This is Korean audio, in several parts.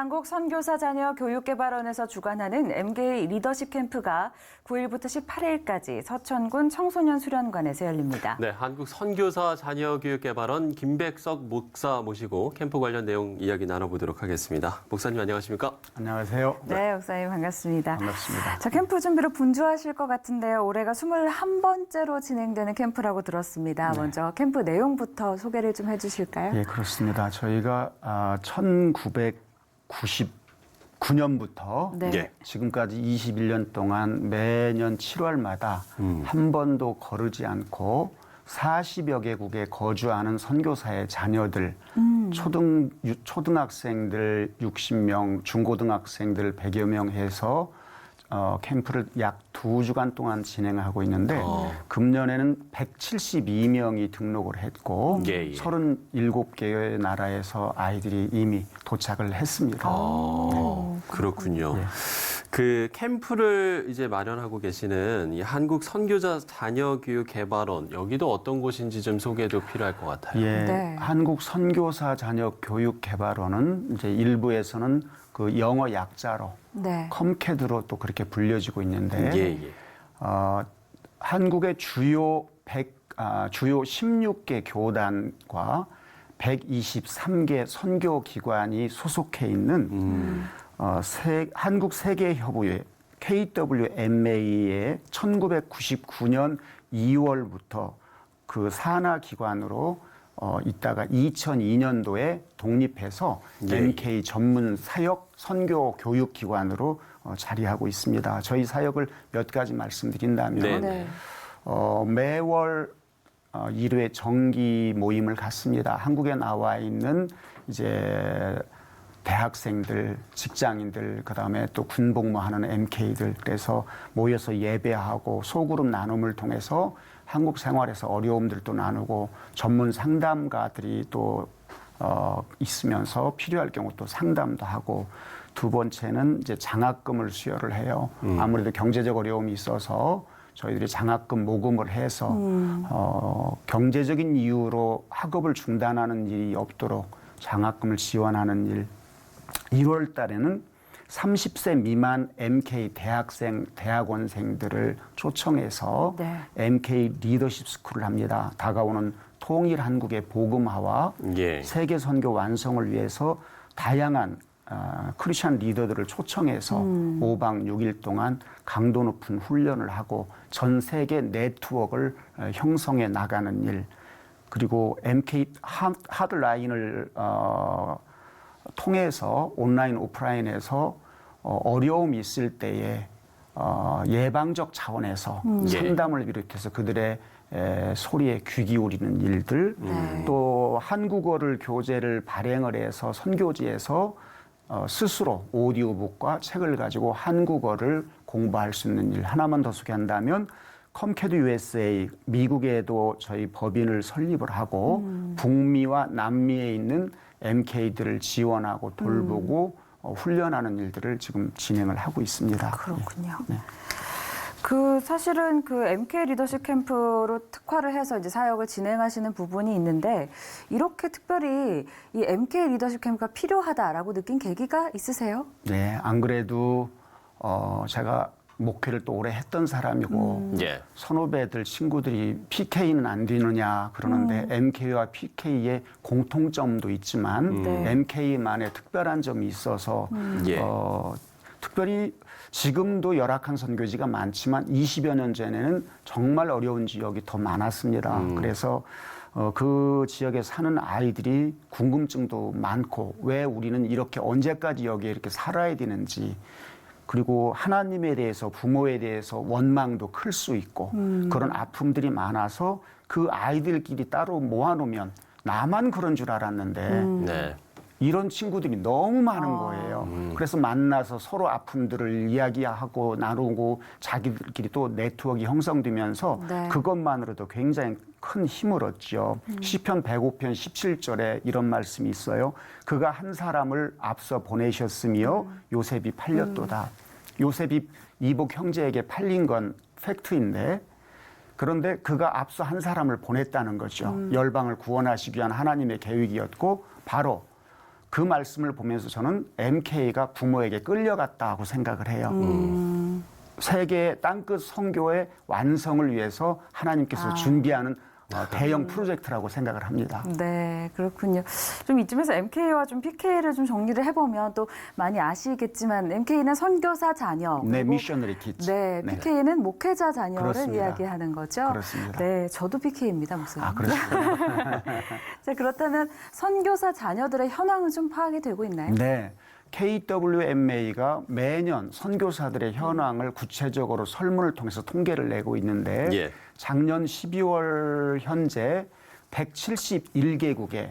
한국선교사 자녀 교육개발원에서 주관하는 MK 리더십 캠프가 9일부터 18일까지 서천군 청소년 수련관에서 열립니다. 네, 한국선교사 자녀교육개발원 김백석 목사 모시고 캠프 관련 내용 이야기 나눠보도록 하겠습니다. 목사님 안녕하십니까? 안녕하세요. 네, 목사님 반갑습니다. 반갑습니다. 자, 캠프 준비로 분주하실 것 같은데요. 올해가 21번째로 진행되는 캠프라고 들었습니다. 네. 먼저 캠프 내용부터 소개를 좀 해주실까요? 예, 그렇습니다. 저희가 1999년부터 네. 예. 지금까지 21년 동안 매년 7월마다 한 번도 거르지 않고 40여 개국에 거주하는 선교사의 자녀들, 초등학생들 60명, 중고등학생들 100여 명 해서 캠프를 약 2주간 동안 진행하고 있는데 금년에는 172명이 등록을 했고 예, 예. 37개의 나라에서 아이들이 이미 도착을 했습니다. 그렇군요. 예. 그 캠프를 이제 마련하고 계시는 이 한국 선교사 자녀교육개발원 여기도 어떤 곳인지 좀 소개도 필요할 것 같아요. 예, 네. 한국 선교사 자녀 교육 개발원은 이제 일부에서는 그 영어 약자로 네. 컴캐드로 또 그렇게 불려지고 있는데 예, 예. 한국의 주요 16개 교단과 123개 선교 기관이 소속해 있는 한국 세계협의회 KWMA의 1999년 2월부터 그 산하 기관으로 있다가 2002년도에 독립해서 예. MK 전문 사역 선교 교육 기관으로 자리하고 있습니다. 저희 사역을 몇 가지 말씀드린다면 네. 네. 매월 1회 정기 모임을 갖습니다. 한국에 나와 있는 이제 대학생들, 직장인들, 그다음에 또 군복무하는 MK들 그래서 모여서 예배하고 소그룹 나눔을 통해서 한국 생활에서 어려움들도 나누고 전문 상담가들이 또 있으면서 필요할 경우 또 상담도 하고 두 번째는 이제 장학금을 수여를 해요. 아무래도 경제적 어려움이 있어서 저희들이 장학금 모금을 해서 경제적인 이유로 학업을 중단하는 일이 없도록 장학금을 지원하는 일. 1월 달에는 30세 미만 MK 대학생, 대학원생들을 초청해서 네. MK 리더십 스쿨을 합니다. 다가오는 통일 한국의 복음화와 예. 세계 선교 완성을 위해서 다양한 크리스천 리더들을 초청해서 5박 6일 동안 강도 높은 훈련을 하고 전 세계 네트워크를 형성해 나가는 일 그리고 MK 하드라인을 통해서 온라인 오프라인에서 어려움이 있을 때에 예방적 차원에서 상담을 비롯해서 그들의 소리에 귀 기울이는 일들 또 한국어를 교재를 발행을 해서 선교지에서 스스로 오디오북과 책을 가지고 한국어를 공부할 수 있는 일 하나만 더 소개한다면 컴캐드 USA 미국에도 저희 법인을 설립을 하고 북미와 남미에 있는 MK들을 지원하고 돌보고 훈련하는 일들을 지금 진행을 하고 있습니다. 그렇군요. 네. 사실은 그 MK 리더십 캠프로 특화를 해서 이제 사역을 진행하시는 부분이 있는데 이렇게 특별히 이 MK 리더십 캠프가 필요하다라고 느낀 계기가 있으세요? 네, 안 그래도 제가 목회를 또 오래 했던 사람이고 예. 선후배들 친구들이 PK는 안 되느냐 그러는데 MK와 PK의 공통점도 있지만 네. MK만의 특별한 점이 있어서 예. 특별히 지금도 열악한 선교지가 많지만 20여 년 전에는 정말 어려운 지역이 더 많았습니다. 그래서 그 지역에 사는 아이들이 궁금증도 많고 왜 우리는 이렇게 언제까지 여기에 이렇게 살아야 되는지 그리고 하나님에 대해서 부모에 대해서 원망도 클 수 있고 그런 아픔들이 많아서 그 아이들끼리 따로 모아놓으면 나만 그런 줄 알았는데 네. 이런 친구들이 너무 많은 거예요. 그래서 만나서 서로 아픔들을 이야기하고 나누고 자기들끼리 또 네트워크가 형성되면서 네. 그것만으로도 굉장히 큰 힘을 얻죠. 시편 105편 17절에 이런 말씀이 있어요. 그가 한 사람을 앞서 보내셨으며 요셉이 팔렸도다. 요셉이 이복 형제에게 팔린 건 팩트인데 그런데 그가 앞서 한 사람을 보냈다는 거죠. 열방을 구원하시기 위한 하나님의 계획이었고 바로 그 말씀을 보면서 저는 MK가 부모에게 끌려갔다고 생각을 해요. 세계 땅끝 선교의 완성을 위해서 하나님께서 준비하는 대형 프로젝트라고 생각을 합니다. 네, 그렇군요. 좀 이쯤에서 MK와 좀 PK를 좀 정리를 해보면 또 많이 아시겠지만 MK는 선교사 자녀, 네, 그리고 미셔너리 키즈. 네, PK는 목회자 자녀를 그렇습니다. 이야기하는 거죠. 그렇습니다. 네, 저도 PK입니다, 목사님. 아, 그렇습니다. 자, 그렇다면 선교사 자녀들의 현황은 좀 파악이 되고 있나요? 네. KWMA가 매년 선교사들의 현황을 구체적으로 설문을 통해서 통계를 내고 있는데 예. 작년 12월 현재 171개국의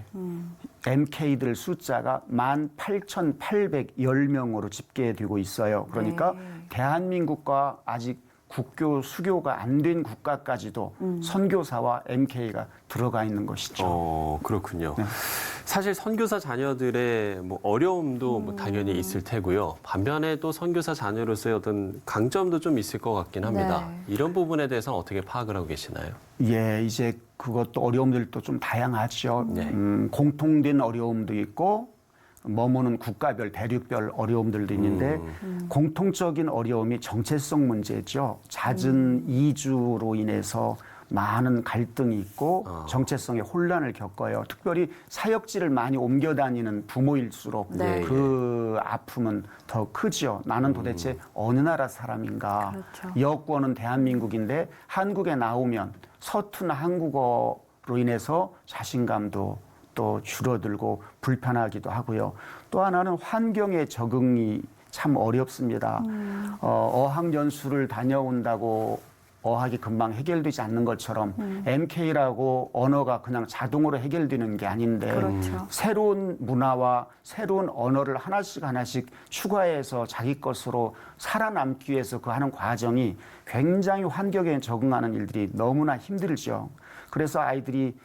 MK들 숫자가 18,810명으로 집계되고 있어요. 그러니까 네. 대한민국과 아직 국교 수교가 안 된 국가까지도 선교사와 MK가 들어가 있는 것이죠. 그렇군요. 네. 사실 선교사 자녀들의 뭐 어려움도 뭐 당연히 있을 테고요. 반면에 또 선교사 자녀로서의 어떤 강점도 좀 있을 것 같긴 합니다. 네. 이런 부분에 대해서는 어떻게 파악을 하고 계시나요? 예, 이제 그것도 어려움들도 좀 다양하죠. 네. 공통된 어려움도 있고 머무는 국가별, 대륙별 어려움들도 있는데 공통적인 어려움이 정체성 문제죠. 잦은 이주로 인해서 많은 갈등이 있고 정체성의 혼란을 겪어요. 특별히 사역지를 많이 옮겨 다니는 부모일수록 네. 그 아픔은 더 크죠. 나는 도대체 어느 나라 사람인가. 그렇죠. 여권은 대한민국인데 한국에 나오면 서툰 한국어로 인해서 자신감도 또 줄어들고 불편하기도 하고요. 또 하나는 환경의 적응이 참 어렵습니다. 어학연수를 다녀온다고 어학이 금방 해결되지 않는 것처럼 MK라고 언어가 그냥 자동으로 해결되는 게 아닌데 그렇죠. 새로운 문화와 새로운 언어를 하나씩 추가해서 자기 것으로 살아남기 위해서 그 하는 과정이 굉장히 환경에 적응하는 일들이 너무나 힘들죠. 그래서 아이들이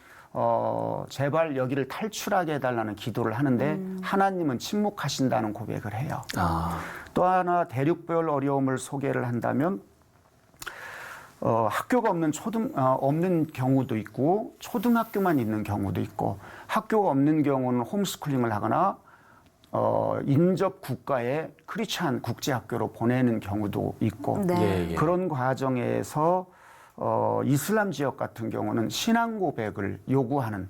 제발 여기를 탈출하게 해달라는 기도를 하는데 하나님은 침묵하신다는 고백을 해요. 또 하나 대륙별 어려움을 소개를 한다면 학교가 없는 경우도 있고 초등학교만 있는 경우도 있고 학교가 없는 경우는 홈스쿨링을 하거나 인접 국가의 크리스찬 국제학교로 보내는 경우도 있고 네. 예. 그런 과정에서 이슬람 지역 같은 경우는 신앙 고백을 요구하는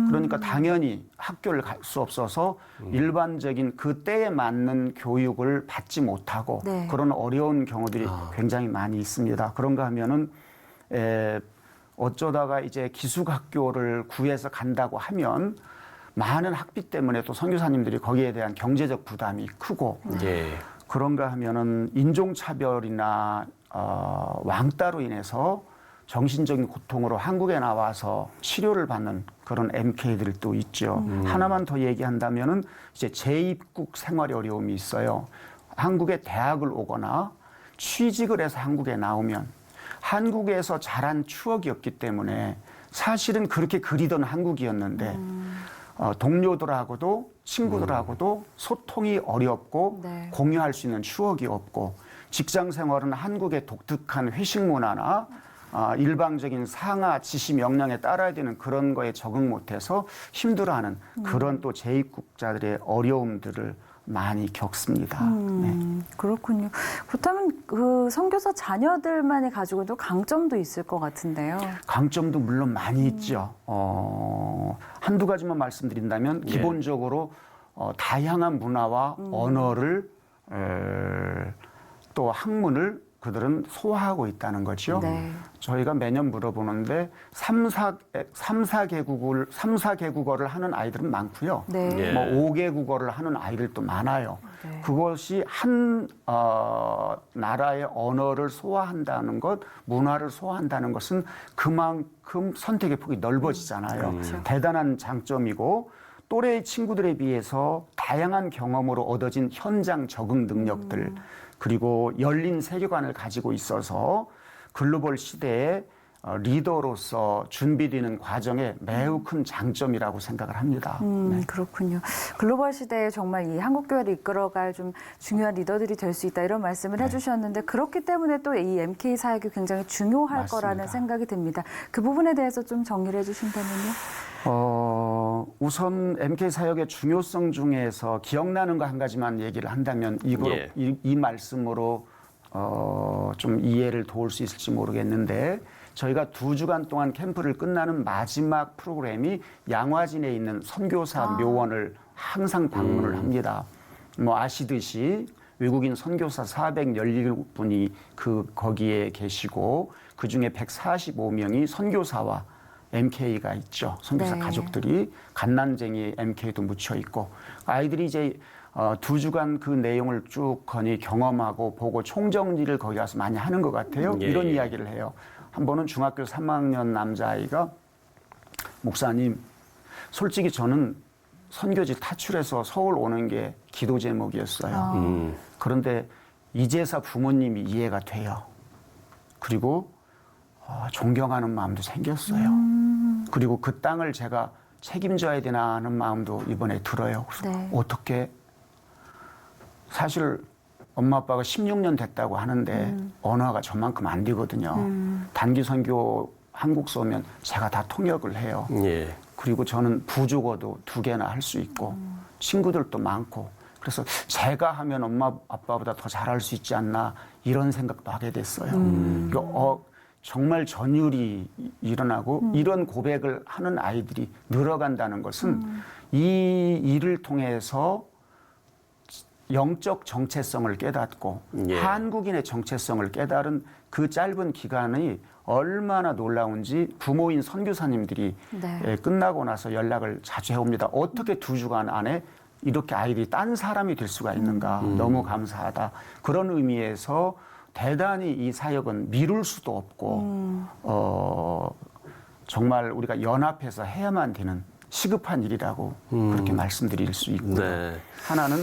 그러니까 당연히 학교를 갈 수 없어서 일반적인 그 때에 맞는 교육을 받지 못하고 네. 그런 어려운 경우들이 굉장히 많이 있습니다. 그런가 하면은 어쩌다가 이제 기숙학교를 구해서 간다고 하면 많은 학비 때문에 또 선교사님들이 거기에 대한 경제적 부담이 크고 예. 그런가 하면은 인종차별이나 왕따로 인해서 정신적인 고통으로 한국에 나와서 치료를 받는 그런 MK들도 있죠. 하나만 더 얘기한다면은 이제 재입국 생활의 어려움이 있어요. 한국에 대학을 오거나 취직을 해서 한국에 나오면 한국에서 자란 추억이었기 때문에 사실은 그렇게 그리던 한국이었는데 동료들하고도 친구들하고도 소통이 어렵고 네. 공유할 수 있는 추억이 없고 직장 생활은 한국의 독특한 회식 문화나 일방적인 상하 지시 명령에 따라야 되는 그런 거에 적응 못해서 힘들어하는 그런 또 재입국자들의 어려움들을 많이 겪습니다. 네. 그렇군요. 그렇다면 그 선교사 자녀들만이 가지고 있는 강점도 있을 것 같은데요. 강점도 물론 많이 있죠. 한두 가지만 말씀드린다면 예. 기본적으로 다양한 문화와 언어를 또 학문을 그들은 소화하고 있다는 거죠. 네. 저희가 매년 물어보는데 3, 4개국어를 하는 아이들은 많고요. 네. 예. 뭐 5개국어를 하는 아이들도 많아요. 네. 그것이 한 나라의 언어를 소화한다는 것, 문화를 소화한다는 것은 그만큼 선택의 폭이 넓어지잖아요. 그렇죠. 대단한 장점이고 또래 친구들에 비해서 다양한 경험으로 얻어진 현장 적응 능력들 그리고 열린 세계관을 가지고 있어서 글로벌 시대에 리더로서 준비되는 과정에 매우 큰 장점이라고 생각을 합니다. 네. 그렇군요. 글로벌 시대에 정말 이 한국교회를 이끌어갈 좀 중요한 리더들이 될 수 있다 이런 말씀을 해주셨는데 그렇기 때문에 또 이 MK 사역이 굉장히 중요할 맞습니다. 거라는 생각이 듭니다. 그 부분에 대해서 좀 정리를 해주신다면요. 우선 MK 사역의 중요성 중에서 기억나는 거 한 가지만 얘기를 한다면 예. 이 말씀으로 좀 이해를 도울 수 있을지 모르겠는데 저희가 2주간 동안 캠프를 끝나는 마지막 프로그램이 양화진에 있는 선교사 묘원을 항상 방문을 합니다. 뭐 아시듯이 외국인 선교사 417분이 거기에 계시고 그중에 145명이 선교사와 MK가 있죠. 선교사 네. 가족들이 갓난쟁이 MK도 묻혀 있고 아이들이 이제 2주간 그 내용을 쭉 거니 경험하고 보고 총정리를 거기 가서 많이 하는 것 같아요. 예, 이런 예. 이야기를 해요. 한 번은 중학교 3학년 남자아이가 목사님, 솔직히 저는 선교지 타출해서 서울 오는 게 기도 제목이었어요. 그런데 이제서 부모님이 이해가 돼요. 그리고 존경하는 마음도 생겼어요. 그리고 그 땅을 제가 책임져야 되나 하는 마음도 이번에 들어요. 그래서 네. 어떻게 사실 엄마 아빠가 16년 됐다고 하는데 언어가 저만큼 안 되거든요. 단기 선교 한국서 오면 제가 다 통역을 해요. 예. 그리고 저는 부족어도 2개나 할 수 있고 친구들도 많고 그래서 제가 하면 엄마 아빠보다 더 잘할 수 있지 않나 이런 생각도 하게 됐어요. 그러니까 정말 전율이 일어나고 이런 고백을 하는 아이들이 늘어간다는 것은 이 일을 통해서 영적 정체성을 깨닫고 예. 한국인의 정체성을 깨달은 그 짧은 기간이 얼마나 놀라운지 부모인 선교사님들이 네. 끝나고 나서 연락을 자주 해옵니다. 어떻게 2주간 안에 이렇게 아이들이 딴 사람이 될 수가 있는가. 너무 감사하다. 그런 의미에서 대단히 이 사역은 미룰 수도 없고 정말 우리가 연합해서 해야만 되는 시급한 일이라고 그렇게 말씀드릴 수 있고요. 네. 하나는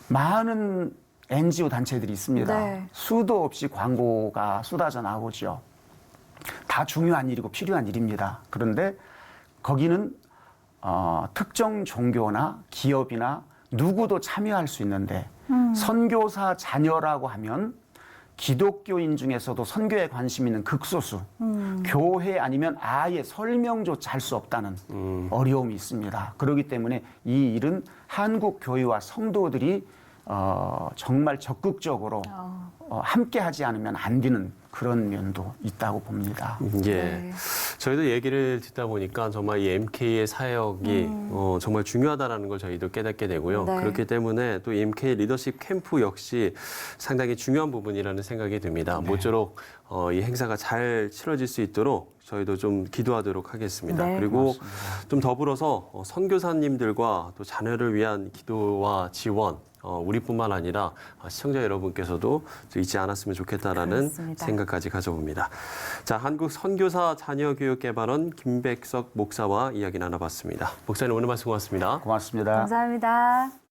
많은 NGO 단체들이 있습니다. 네. 수도 없이 광고가 쏟아져 나오죠. 다 중요한 일이고 필요한 일입니다. 그런데 거기는 특정 종교나 기업이나 누구도 참여할 수 있는데 선교사 자녀라고 하면 기독교인 중에서도 선교에 관심 있는 극소수, 교회 아니면 아예 설명조차 할 수 없다는 어려움이 있습니다. 그렇기 때문에 이 일은 한국 교회와 성도들이 정말 적극적으로 함께 하지 않으면 안 되는 그런 면도 있다고 봅니다. 예. 네. 저희도 얘기를 듣다 보니까 정말 이 MK의 사역이 정말 중요하다라는 걸 저희도 깨닫게 되고요. 네. 그렇기 때문에 또 MK 리더십 캠프 역시 상당히 중요한 부분이라는 생각이 듭니다. 모쪼록 이 행사가 잘 치러질 수 있도록 저희도 좀 기도하도록 하겠습니다. 네. 그리고 좀 더불어서 선교사님들과 또 자녀를 위한 기도와 지원 우리뿐만 아니라 시청자 여러분께서도 잊지 않았으면 좋겠다라는 그렇습니다. 생각까지 가져봅니다. 자, 한국 선교사 자녀교육개발원 김백석 목사와 이야기 나눠봤습니다. 목사님 오늘 말씀 고맙습니다. 고맙습니다. 감사합니다.